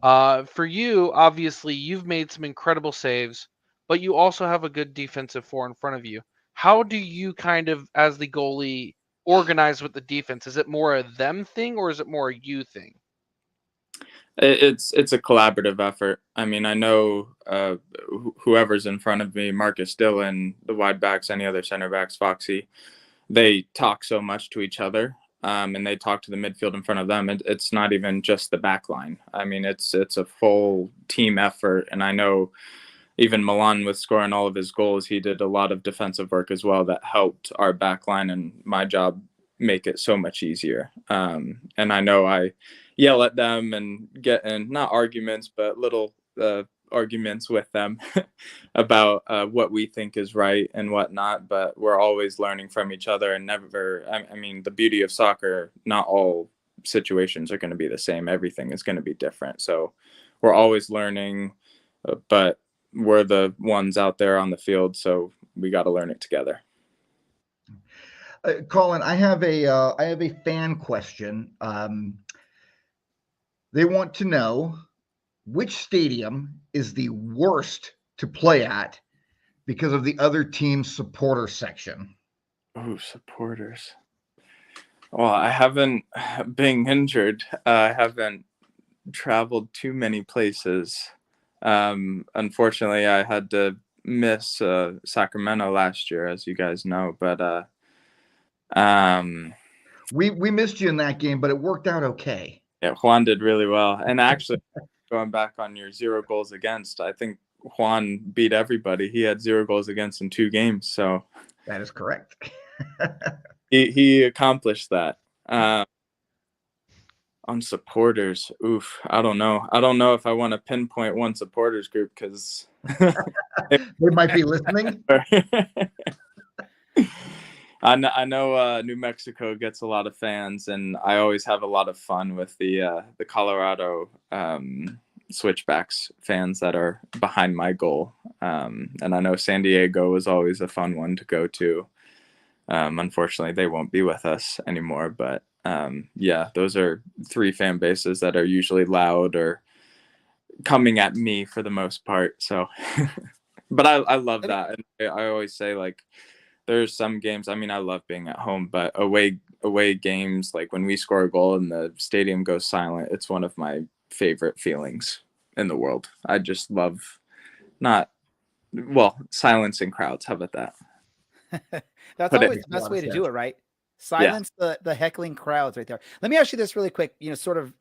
For you, obviously, you've made some incredible saves, but you also have a good defensive 4 in front of you. How do you kind of, as the goalie, organized with the defense? Is it more a them thing or is it more a you thing? It's a collaborative effort. I mean, I know whoever's in front of me, Marcus Dillon, the wide backs, any other center backs, Foxy, they talk so much to each other, and they talk to the midfield in front of them. It's not even just the back line. I mean, it's a full team effort, and I know even Milan with scoring all of his goals, he did a lot of defensive work as well that helped our back line and my job make it so much easier. And I know I yell at them and get in, not arguments, but little arguments with them about what we think is right and whatnot. But we're always learning from each other and never, I mean, the beauty of soccer, not all situations are going to be the same. Everything is going to be different. So we're always learning, but we're the ones out there on the field. So we got to learn it together. Colin, I have a fan question. They want to know which stadium is the worst to play at because of the other team's supporter section. Oh, supporters. Well, I haven't been injured. I haven't traveled too many places. Unfortunately, I had to miss Sacramento last year, as you guys know. But we missed you in that game, but it worked out okay. Yeah, Juan did really well. And actually, going back on your 0 goals against, I think Juan beat everybody. He had 0 goals against in 2 games. So that is correct. he accomplished that. On supporters, oof, I don't know. I don't know if I want to pinpoint one supporters group because they might be listening. I know New Mexico gets a lot of fans, and I always have a lot of fun with the Colorado Switchbacks fans that are behind my goal. And I know San Diego was always a fun one to go to. Unfortunately, they won't be with us anymore, but yeah, those are 3 fan bases that are usually loud or coming at me for the most part. So, but I love that. And I always say, like, there's some games, I mean, I love being at home, but away games, like when we score a goal and the stadium goes silent, it's one of my favorite feelings in the world. I just love silencing crowds. How about that? That's always the best way to do it, right? Silence the heckling crowds right there. Let me ask you this really quick, sort of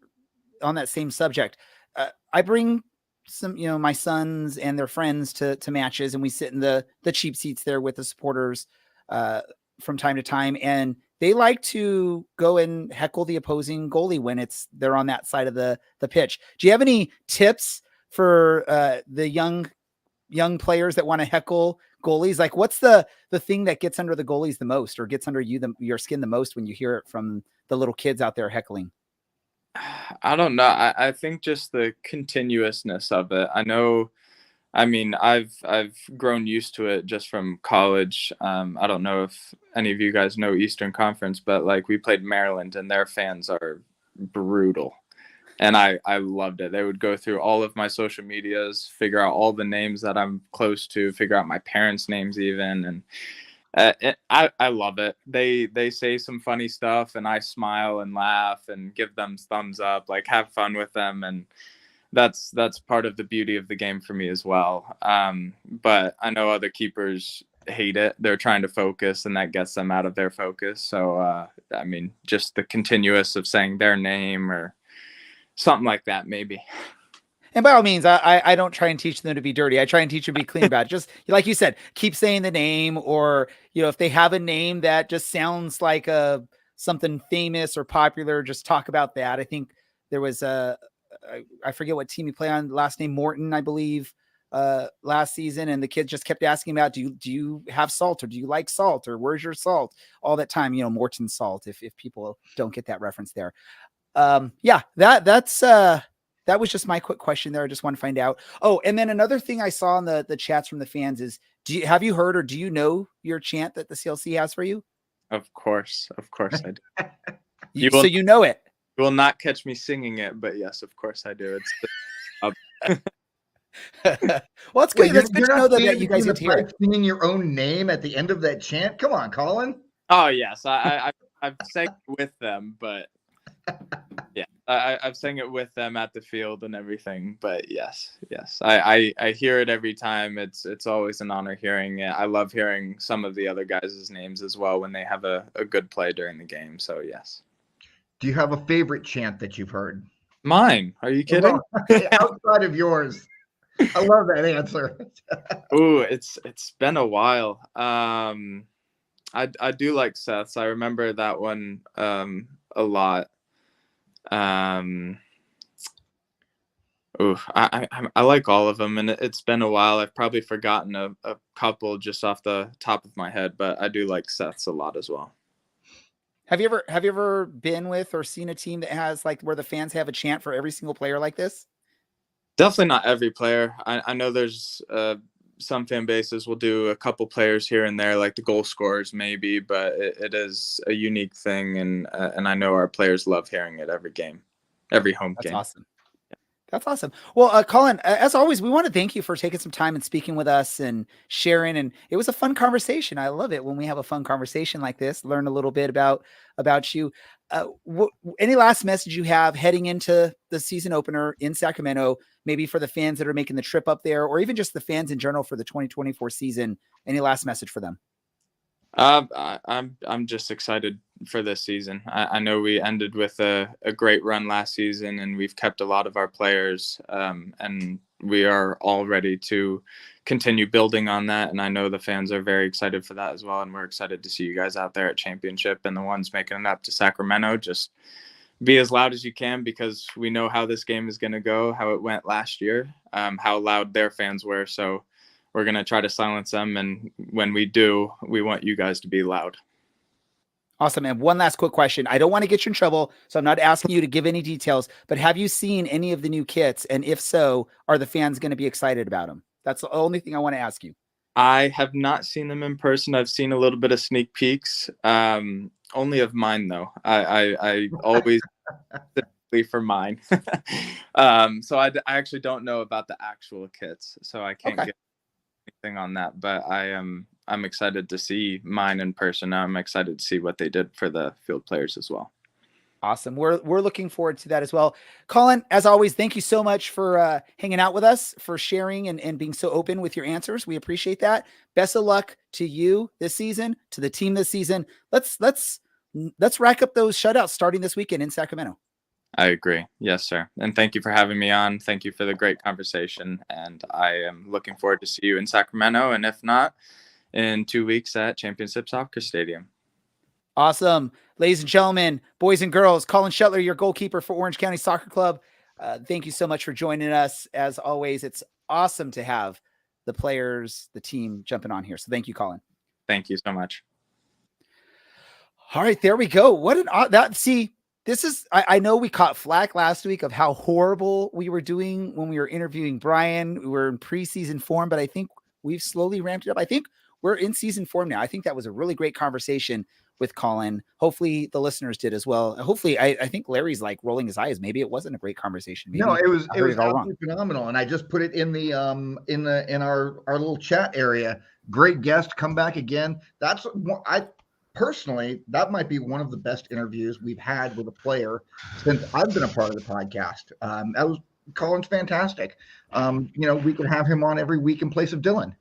on that same subject. I bring some, my sons and their friends to matches, and we sit in the cheap seats there with the supporters from time to time. And they like to go and heckle the opposing goalie when they're on that side of the pitch. Do you have any tips for the young players that want to heckle goalies? Like, what's the thing that gets under the goalies the most, or gets under your skin the most when you hear it from the little kids out there heckling? I don't know. I think just the continuousness of it. I mean, I've grown used to it just from college. I don't know if any of you guys know Eastern Conference, but like we played Maryland and their fans are brutal. And I loved it. They would go through all of my social medias, figure out all the names that I'm close to, figure out my parents' names even. And I love it. They say some funny stuff and I smile and laugh and give them thumbs up, like have fun with them. And that's part of the beauty of the game for me as well. But I know other keepers hate it. They're trying to focus and that gets them out of their focus. So, I mean, just the continuous of saying their name or something like that, maybe. And by all means, I don't try and teach them to be dirty. I try and teach them to be clean about it. Just like you said, keep saying the name, or, if they have a name that just sounds like something famous or popular, just talk about that. I think there was I forget what team he played on, last name Morton, I believe, last season. And the kids just kept asking about, do you have salt, or do you like salt, or where's your salt all that time? Morton salt, if people don't get that reference there. Yeah, that was just my quick question there. I just want to find out. Oh, and then another thing I saw in the chats from the fans is, have you heard, or do you know your chant that the CLC has for you? Of course I do. So you know it. You will not catch me singing it, but yes, of course I do. Well, it's good. That's good to know that you guys get to hear it. Singing your own name at the end of that chant. Come on, Colin. Oh yes, I I've sang it with them, but yeah, I've sang it with them at the field and everything. But yes, I hear it every time. It's always an honor hearing it. I love hearing some of the other guys' names as well when they have a good play during the game. So yes. Do you have a favorite chant that you've heard? Mine? Are you kidding? Well, outside of yours. I love that answer. Ooh, it's been a while. I do like Seth's. I remember that one a lot. Ooh, I like all of them, and it's been a while. I've probably forgotten a couple just off the top of my head, but I do like Seth's a lot as well. Have you ever been with or seen a team that has like where the fans have a chant for every single player like this? Definitely not every player. I know there's some fan bases will do a couple players here and there, like the goal scorers maybe, but it is a unique thing, and I know our players love hearing it every game, every home game. That's awesome. That's awesome. Well, Colin, as always, we want to thank you for taking some time and speaking with us and sharing. And it was a fun conversation. I love it when we have a fun conversation like this, learn a little bit about you. Any last message you have heading into the season opener in Sacramento, maybe for the fans that are making the trip up there, or even just the fans in general for the 2024 season? Any last message for them? I'm just excited for this season. I know we ended with a great run last season, and we've kept a lot of our players, and we are all ready to continue building on that. And I know the fans are very excited for that as well. And we're excited to see you guys out there at championship, and the ones making it up to Sacramento. Just be as loud as you can, because we know how this game is going to go, how it went last year, how loud their fans were. So we're going to try to silence them. And when we do, we want you guys to be loud. Awesome. And one last quick question. I don't want to get you in trouble, so I'm not asking you to give any details, but have you seen any of the new kits? And if so, are the fans going to be excited about them? That's the only thing I want to ask you. I have not seen them in person. I've seen a little bit of sneak peeks, only of mine though. I always specifically for mine. So I actually don't know about the actual kits, so I can't get anything on that, but I'm excited to see mine in person. I'm excited to see what they did for the field players as well. Awesome. We're looking forward to that as well. Colin, as always, thank you so much for hanging out with us, for sharing and being so open with your answers. We appreciate that. Best of luck to you this season, to the team this season. Let's rack up those shutouts starting this weekend in Sacramento. I agree. Yes, sir. And thank you for having me on. Thank you for the great conversation. And I am looking forward to see you in Sacramento. And if not, in 2 weeks at Championship Soccer Stadium. Awesome. Ladies and gentlemen, boys and girls, Colin Shutler, your goalkeeper for Orange County Soccer Club. Thank you so much for joining us. As always, it's awesome to have the players, the team jumping on here. So thank you, Colin. Thank you so much. All right, there we go. What an this is, I know we caught flack last week of how horrible we were doing when we were interviewing Brian. We were in preseason form, but I think we've slowly ramped it up. I think we're in season form now. I think that was a really great conversation with Colin. Hopefully the listeners did as well. Hopefully, I think Larry's like rolling his eyes. Maybe it wasn't a great conversation. Maybe no, it was absolutely phenomenal. And I just put it in our little chat area. Great guest, come back again. That's personally, that might be one of the best interviews we've had with a player since I've been a part of the podcast. Colin's fantastic. We can have him on every week in place of Dylan.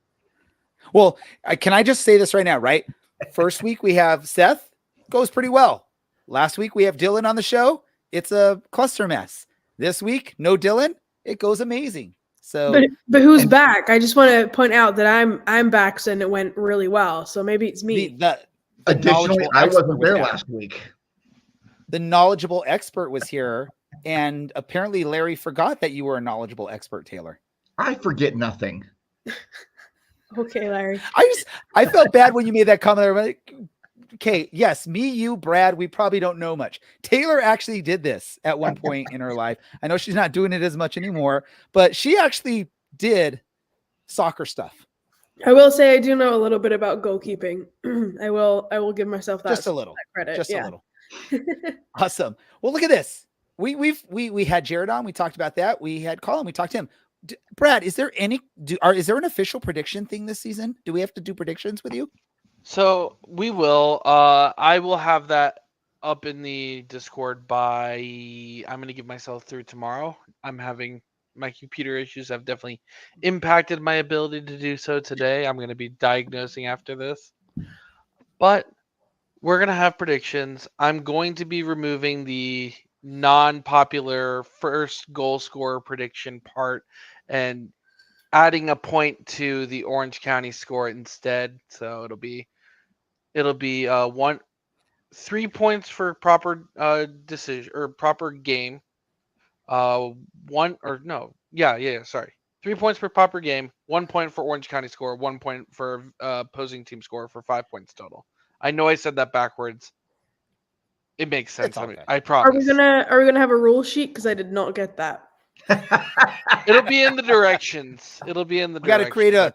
Well, can I just say this right now, right? First week we have Seth, goes pretty well. Last week we have Dylan on the show. It's a cluster mess. This week, no Dylan, it goes amazing. So, but who's back? I just want to point out that I'm back, and it went really well. So maybe it's me. Additionally, I wasn't there last week. The knowledgeable expert was here, and apparently Larry forgot that you were a knowledgeable expert, Taylor. I forget nothing. Okay, Larry. I felt bad when you made that comment. Like, okay, yes, me, you, Brad, we probably don't know much. Taylor actually did this at one point in her life. I know she's not doing it as much anymore, but she actually did soccer stuff. I will say I do know a little bit about goalkeeping. I will give myself that just a little credit. Just a little. Awesome. Well, look at this. We had Jared on. We talked about that. We had Colin. We talked to him. Brad, is there is there an official prediction thing this season? Do we have to do predictions with you? So we will. I will have that up in the Discord by, I'm going to give myself through tomorrow. I'm having my computer issues have definitely impacted my ability to do so today. I'm going to be diagnosing after this. But we're going to have predictions. I'm going to be removing the non-popular first goal scorer prediction part and adding a point to the Orange County score instead. So it'll be 3 points for proper decision or proper game. 3 points per proper game, 1 point for Orange County score, 1 point for opposing team score for 5 points total. I know I said that backwards. It makes sense. I promise. Are we gonna have a rule sheet? Because I did not get that. It'll be in the directions. We got to create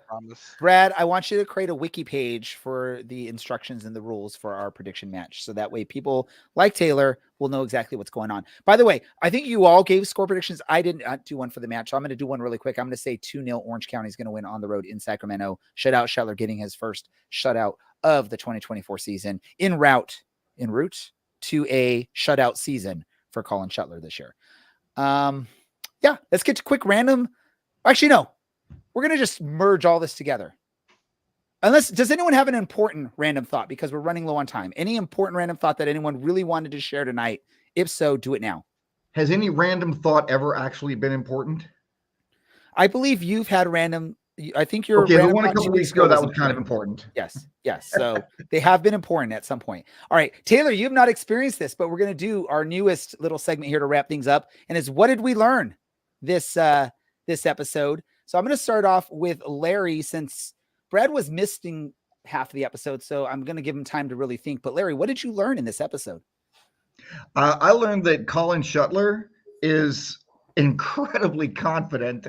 Brad, I want you to create a wiki page for the instructions and the rules for our prediction match. So that way people like Taylor will know exactly what's going on. By the way, I think you all gave score predictions. I didn't do one for the match. So I'm going to do one really quick. I'm going to say 2-0 Orange County is going to win on the road in Sacramento. Shutout Shutler getting his first shutout of the 2024 season en route to a shutout season for Colin Shutler this year. Yeah, let's get to quick random. Actually, no, we're going to just merge all this together. Does anyone have an important random thought? Because we're running low on time. Any important random thought that anyone really wanted to share tonight? If so, do it now. Has any random thought ever actually been important? I believe you've had random. I think you're okay. The one a couple weeks ago that was kind of important. Yes. So they have been important at some point. All right, Taylor, you have not experienced this, but we're going to do our newest little segment here to wrap things up. And it's what did we learn this episode? So I'm going to start off with Larry, since Brad was missing half of the episode. So I'm going to give him time to really think. But Larry, what did you learn in this episode? I learned that Colin Shutler is incredibly confident.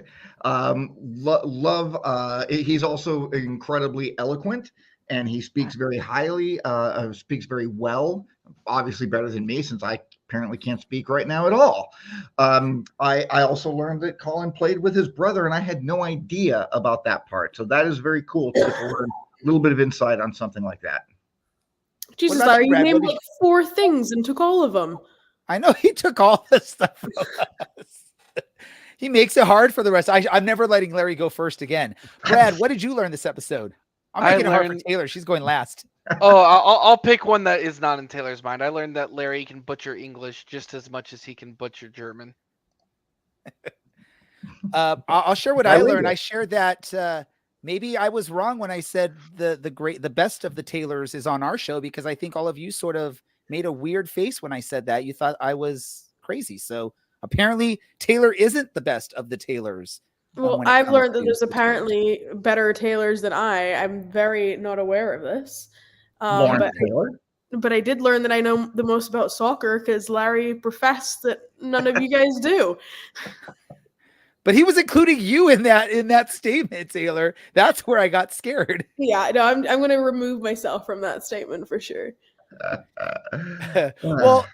He's also incredibly eloquent, and he speaks very highly, speaks very well, obviously better than me, since I apparently can't speak right now at all. I also learned that Colin played with his brother, and I had no idea about that part. So that is very cool to learn a little bit of insight on something like that. Jesus, Larry, you named like 4 things and took all of them. I know he took all the stuff from us. He makes it hard for the rest. I'm never letting Larry go first again. Brad, what did you learn this episode? I'm making it hard for Taylor. She's going last. I'll pick one that is not in Taylor's mind. I learned that Larry can butcher English just as much as he can butcher German. I'll share what I learned. I shared that maybe I was wrong when I said the best of the Taylors is on our show, because I think all of you sort of made a weird face when I said that. You thought I was crazy. So apparently Taylor isn't the best of the Taylors. Well, I've learned that there's apparently better Taylors than I. I'm very not aware of this. But I did learn that I know the most about soccer because Larry professed that none of you guys do. But he was including you in that statement, Taylor. That's where I got scared. Yeah, no, I'm going to remove myself from that statement for sure. Well,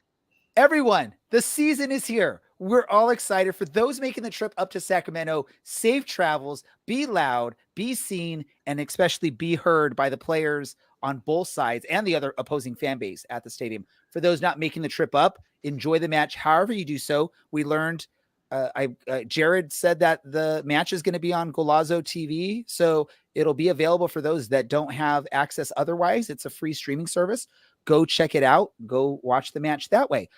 everyone, the season is here. We're all excited. For those making the trip up to Sacramento, safe travels, be loud, be seen, and especially be heard by the players on both sides and the other opposing fan base at the stadium. For those not making the trip up, enjoy the match. However you do so, we learned, Jared said that the match is going to be on Golazo TV. So it'll be available for those that don't have access otherwise. It's a free streaming service. Go check it out. Go watch the match that way.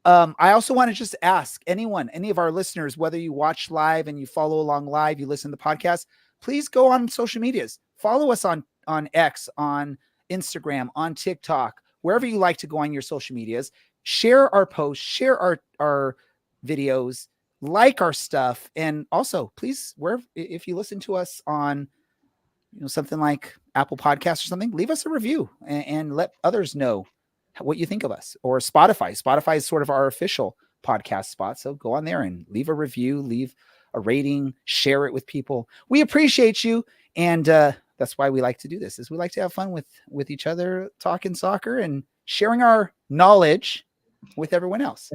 I also want to just ask any of our listeners, whether you watch live and you follow along live, you listen to the podcast, please go on social medias. Follow us on X, on Instagram, on TikTok, wherever you like to go on your social medias. Share our posts, share our videos, like our stuff. And also, please, if you listen to us on something like Apple Podcasts or something, leave us a review and let others know what you think of us. Or Spotify is sort of our official podcast spot. So go on there and leave a review, leave a rating, share it with people. We appreciate you. And that's why we like to do this, is we like to have fun with each other, talking soccer and sharing our knowledge with everyone else.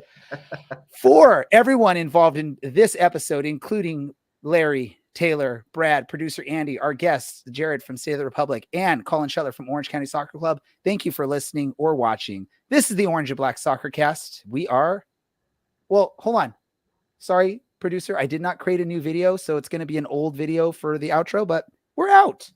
For everyone involved in this episode, including Larry, Taylor, Brad, producer Andy, our guests, Jared from State of the Republic, and Colin Shutler from Orange County Soccer Club. Thank you for listening or watching. This is the Orange and Black Soccer Cast. Well, hold on. Sorry, producer. I did not create a new video, so it's going to be an old video for the outro, but we're out.